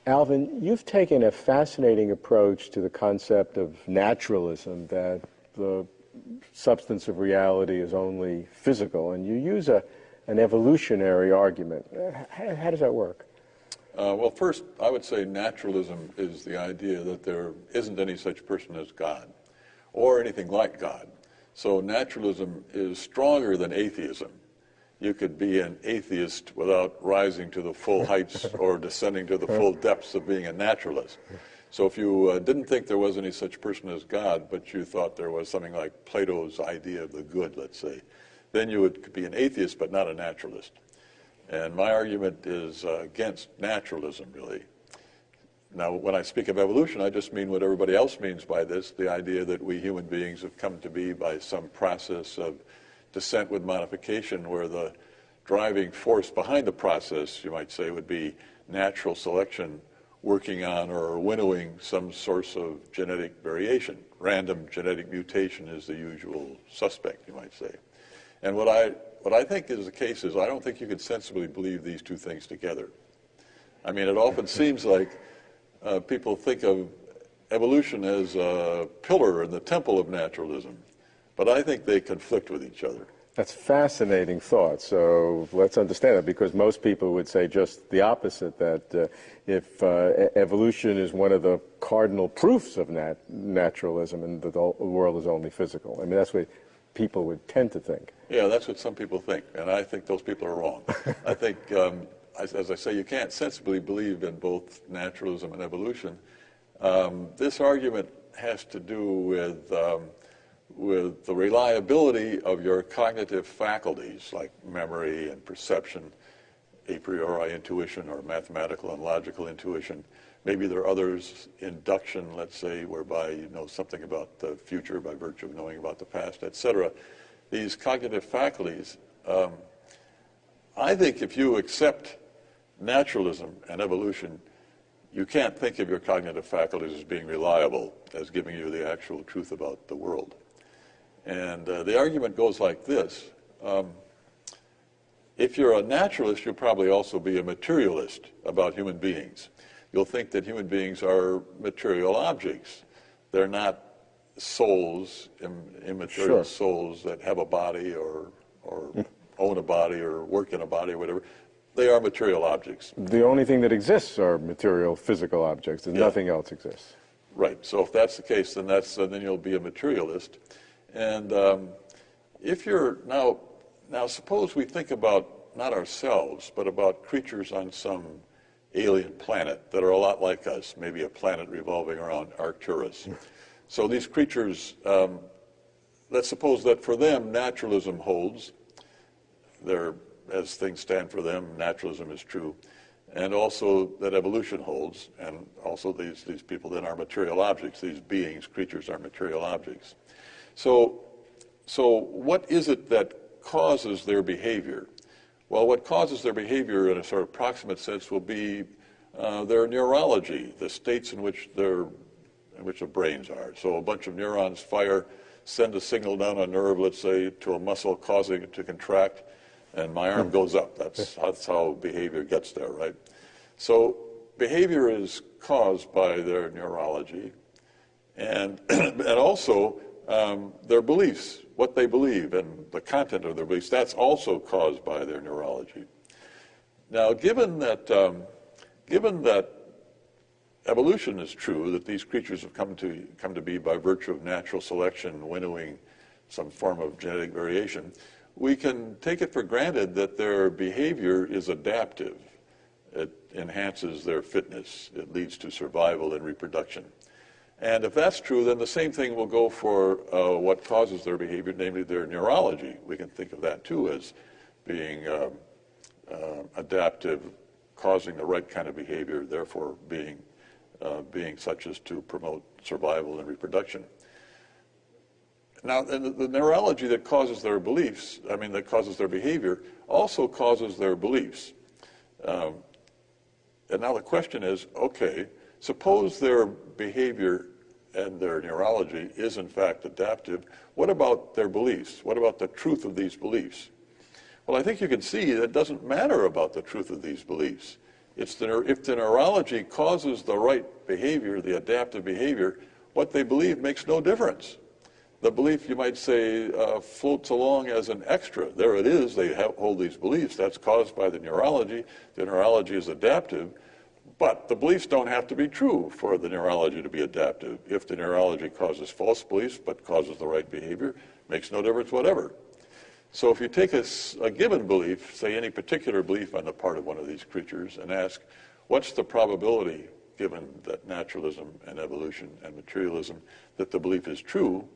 Alvin, you've taken a fascinating approach to the concept of naturalism, that the substance of reality is only physical, and you use an evolutionary argument. How does that work? Well, first, I would say naturalism is the idea that there isn't any such person as God, or anything like God. So naturalism is stronger than atheism. You could be an atheist without rising to the full heights or descending to the full depths of being a naturalist. So if you didn't think there was any such person as God, but you thought there was something like Plato's idea of the good, let's say, then you would be an atheist but not a naturalist. And my argument is against naturalism, really. Now, when I speak of evolution, I just mean what everybody else means by this, the idea that we human beings have come to be by some process of descent with modification, where the driving force behind the process, you might say, would be natural selection working on or winnowing some source of genetic variation. Random genetic mutation is the usual suspect, you might say. And what I think is the case is I don't think you can sensibly believe these two things together. I mean, it often seems like people think of evolution as a pillar in the temple of naturalism, but I think they conflict with each other. That's fascinating thought. So let's understand it, because most people would say just the opposite, that if evolution is one of the cardinal proofs of naturalism and that the world is only physical. I mean, that's what people would tend to think. Yeah, that's what some people think, and I think those people are wrong. I think, as I say, you can't sensibly believe in both naturalism and evolution. This argument has to do with the reliability of your cognitive faculties, like memory and perception, a priori intuition, or mathematical and logical intuition. Maybe there are others, induction, let's say, whereby you know something about the future by virtue of knowing about the past, etc. These cognitive faculties, I think if you accept naturalism and evolution, you can't think of your cognitive faculties as being reliable, as giving you the actual truth about the world. And the argument goes like this. If you're a naturalist, you'll probably also be a materialist about human beings. You'll think that human beings are material objects. They're not souls, immaterial souls that have a body or own a body or work in a body or whatever. They are material objects. The only thing that exists are material, physical objects, and nothing else exists. Right. So if that's the case, then you'll be a materialist. And if you're now suppose we think about not ourselves, but about creatures on some alien planet that are a lot like us, maybe a planet revolving around Arcturus. So these creatures, let's suppose that for them naturalism holds. As things stand for them, naturalism is true. And also that evolution holds, and also these people then are material objects. These beings, creatures, are material objects. So what is it that causes their behavior? Well, what causes their behavior in a sort of proximate sense will be their neurology, the states in which the brains are. So a bunch of neurons fire, send a signal down a nerve, let's say, to a muscle, causing it to contract, and my arm goes up. That's how behavior gets there, right? So behavior is caused by their neurology, and also their beliefs, what they believe, and the content of their beliefs. That's also caused by their neurology. Now, given that evolution is true, that these creatures have come to be by virtue of natural selection, winnowing some form of genetic variation, we can take it for granted that their behavior is adaptive. It enhances their fitness. It leads to survival and reproduction. And if that's true, then the same thing will go for what causes their behavior, namely their neurology. We can think of that too as being adaptive, causing the right kind of behavior, therefore being such as to promote survival and reproduction. Now, the neurology that causes their beliefs, that causes their behavior, also causes their beliefs. And now the question is, okay, suppose their behavior and their neurology is in fact adaptive. What about their beliefs? What about the truth of these beliefs? Well, I think you can see that it doesn't matter about the truth of these beliefs. If the neurology causes the right behavior, the adaptive behavior, what they believe makes no difference. The belief, you might say, floats along as an extra. There it is. They hold these beliefs. That's caused by the neurology. The neurology is adaptive. But the beliefs don't have to be true for the neurology to be adaptive. If the neurology causes false beliefs but causes the right behavior, makes no difference whatever. So if you take a given belief, say any particular belief on the part of one of these creatures, and ask, what's the probability, given that naturalism and evolution and materialism, that the belief is true,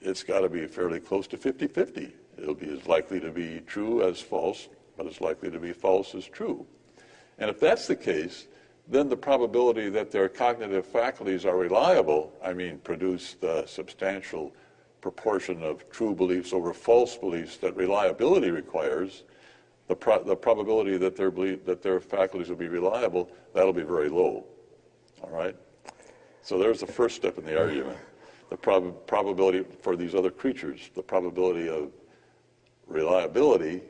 it's got to be fairly close to 50-50. It'll be as likely to be true as false, but as likely to be false as true. And if that's the case, then the probability that their cognitive faculties are reliable, I mean, produce the substantial proportion of true beliefs over false beliefs that reliability requires, the probability that their faculties will be reliable, that'll be very low. All right? So there's the first step in the argument. The probability for these other creatures, the probability of reliability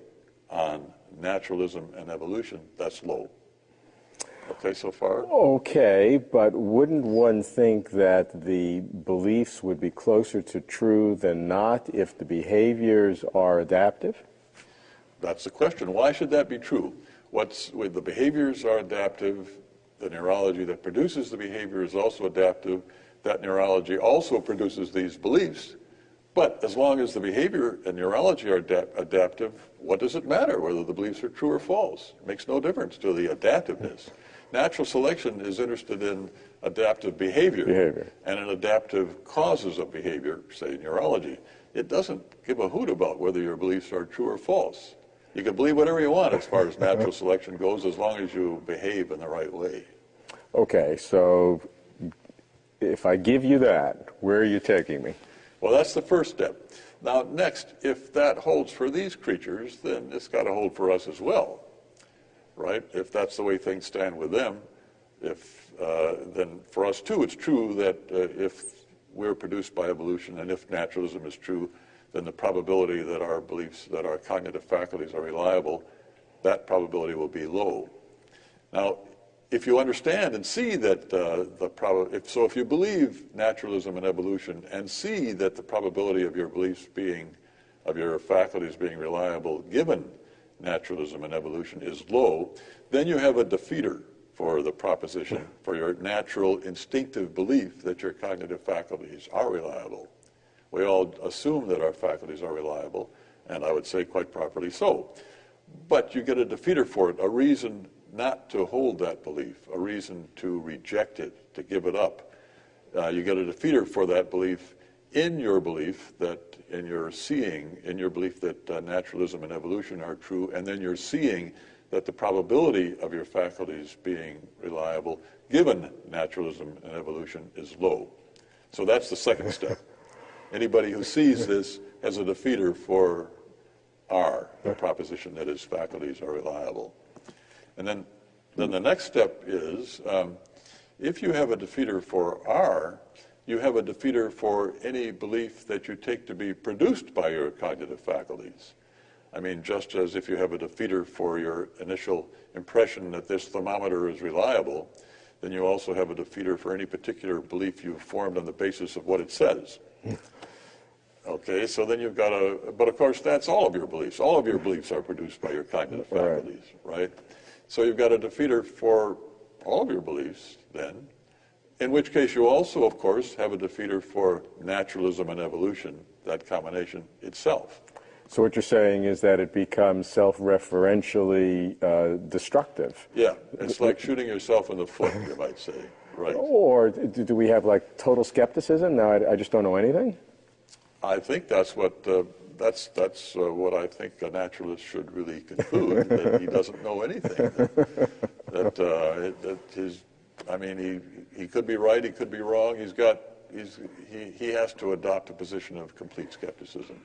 on naturalism and evolution, that's low. Okay, so far? Okay, but wouldn't one think that the beliefs would be closer to true than not if the behaviors are adaptive? That's the question. Why should that be true? When the behaviors are adaptive, the neurology that produces the behavior is also adaptive. That neurology also produces these beliefs. But as long as the behavior and neurology are adaptive, what does it matter whether the beliefs are true or false? It makes no difference to the adaptiveness. Natural selection is interested in adaptive behavior. And in adaptive causes of behavior, say neurology. It doesn't give a hoot about whether your beliefs are true or false. You can believe whatever you want as far as natural selection goes, as long as you behave in the right way. Okay, so if I give you that, where are you taking me? Well, that's the first step. Now, next, if that holds for these creatures, then it's got to hold for us as well, right? If that's the way things stand with them, then for us too, it's true that if we're produced by evolution and if naturalism is true, then the probability that our beliefs, that our cognitive faculties are reliable, that probability will be low. Now, if you understand and see that if you believe naturalism and evolution and see that the probability of your beliefs of your faculties being reliable given naturalism and evolution is low, then you have a defeater for the proposition, for your natural instinctive belief that your cognitive faculties are reliable. We all assume that our faculties are reliable, and I would say quite properly so. But you get a defeater for it, a reason not to hold that belief, a reason to reject it, to give it up. You get a defeater for that belief in your belief that, in your belief that naturalism and evolution are true, and then you're seeing that the probability of your faculties being reliable, given naturalism and evolution, is low. So that's the second step. Anybody who sees this has a defeater for R, the proposition that his faculties are reliable. And then the next step is, if you have a defeater for R, you have a defeater for any belief that you take to be produced by your cognitive faculties. I mean, just as if you have a defeater for your initial impression that this thermometer is reliable, then you also have a defeater for any particular belief you've formed on the basis of what it says. Okay, so then you've got but of course that's all of your beliefs. All of your beliefs are produced by your cognitive faculties, right? So you've got a defeater for all of your beliefs then, in which case you also, of course, have a defeater for naturalism and evolution, that combination itself. So what you're saying is that it becomes self-referentially destructive. Yeah, it's like shooting yourself in the foot, you might say, right? Or do we have like total skepticism? Now I just don't know anything? I think that's what what I think a naturalist should really conclude, that he doesn't know anything. He could be right, he could be wrong. He has to adopt a position of complete skepticism.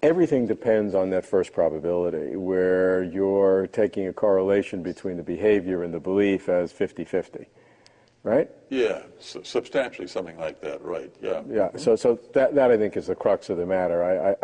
Everything depends on that first probability, where you're taking a correlation between the behavior and the belief as 50-50. Right? Yeah, substantially something like that, right, yeah. Yeah, so that I think is the crux of the matter.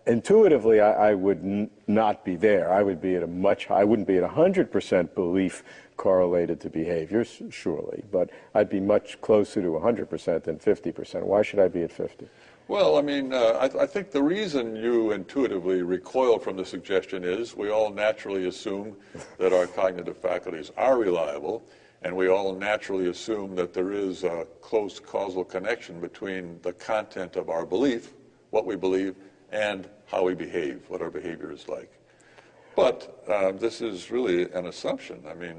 intuitively, I would not be there. I would be at I wouldn't be at 100% belief correlated to behavior, surely, but I'd be much closer to 100% than 50%. Why should I be at 50? Well, I mean, I think the reason you intuitively recoil from the suggestion is we all naturally assume that our cognitive faculties are reliable, and we all naturally assume that there is a close causal connection between the content of our belief, what we believe, and how we behave, what our behavior is like. But this is really an assumption. I mean,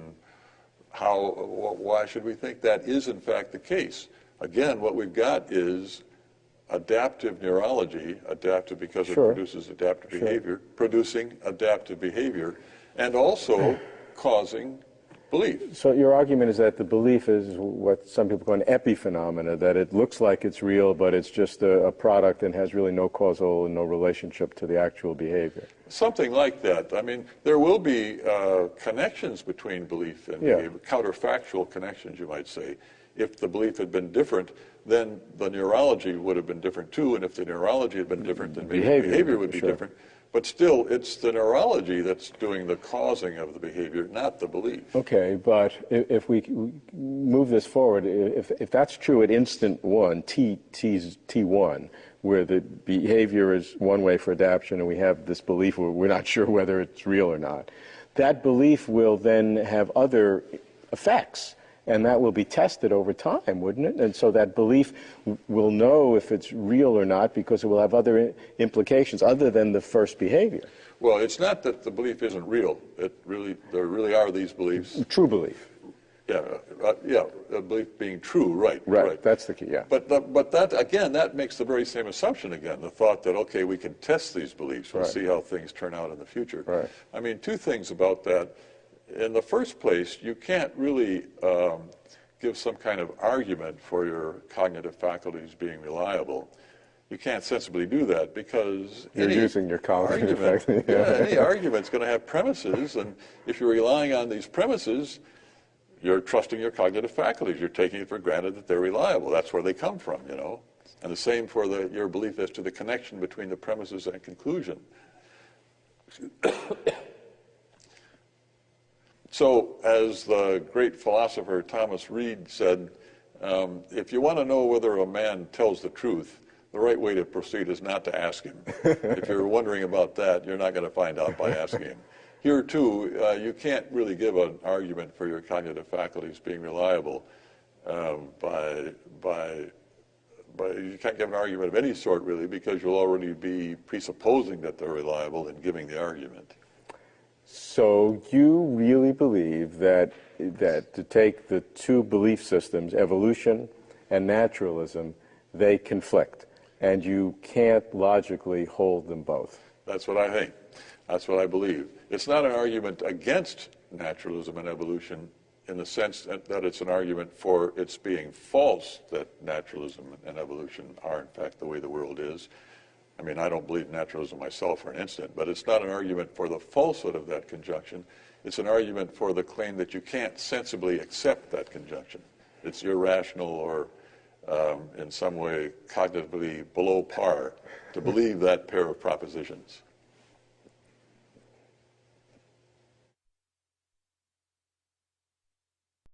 why should we think that is in fact the case? Again, what we've got is adaptive neurology, adaptive because it produces adaptive behavior, producing adaptive behavior, and also causing belief. So your argument is that the belief is what some people call an epiphenomena, that it looks like it's real, but it's just a product and has really no causal and no relationship to the actual behavior. Something like that. I mean, there will be connections between belief and behavior, counterfactual connections, you might say. If the belief had been different, then the neurology would have been different too, and if the neurology had been different, then maybe behavior would be different. But still, it's the neurology that's doing the causing of the behavior, not the belief. Okay, but if we move this forward, if that's true at instant one, T1, where the behavior is one way for adaptation and we have this belief where we're not sure whether it's real or not, that belief will then have other effects. And that will be tested over time, wouldn't it? And so that belief will know if it's real or not because it will have other implications other than the first behavior. Well, it's not that the belief isn't real. There really are these beliefs. True belief. Yeah, a belief being true, right. That's the key, yeah. But that, again, that makes the very same assumption again, the thought that, okay, we can test these beliefs. We'll see how things turn out in the future. Right. I mean, two things about that. In the first place, you can't really give some kind of argument for your cognitive faculties being reliable. You can't sensibly do that because you're using your cognitive faculties. Any argument's going to have premises, and if you're relying on these premises, you're trusting your cognitive faculties. You're taking it for granted that they're reliable. That's where they come from, you know. And the same for your belief as to the connection between the premises and conclusion. So, as the great philosopher Thomas Reid said, if you want to know whether a man tells the truth, the right way to proceed is not to ask him. If you're wondering about that, you're not going to find out by asking him. Here, too, you can't really give an argument for your cognitive faculties being reliable you can't give an argument of any sort, really, because you'll already be presupposing that they're reliable in giving the argument. So you really believe that to take the two belief systems, evolution and naturalism, they conflict, and you can't logically hold them both? That's what I think. That's what I believe. It's not an argument against naturalism and evolution in the sense that it's an argument for its being false that naturalism and evolution are, in fact, the way the world is. I mean, I don't believe in naturalism myself for an instant, but it's not an argument for the falsehood of that conjunction. It's an argument for the claim that you can't sensibly accept that conjunction. It's irrational or in some way cognitively below par to believe that pair of propositions.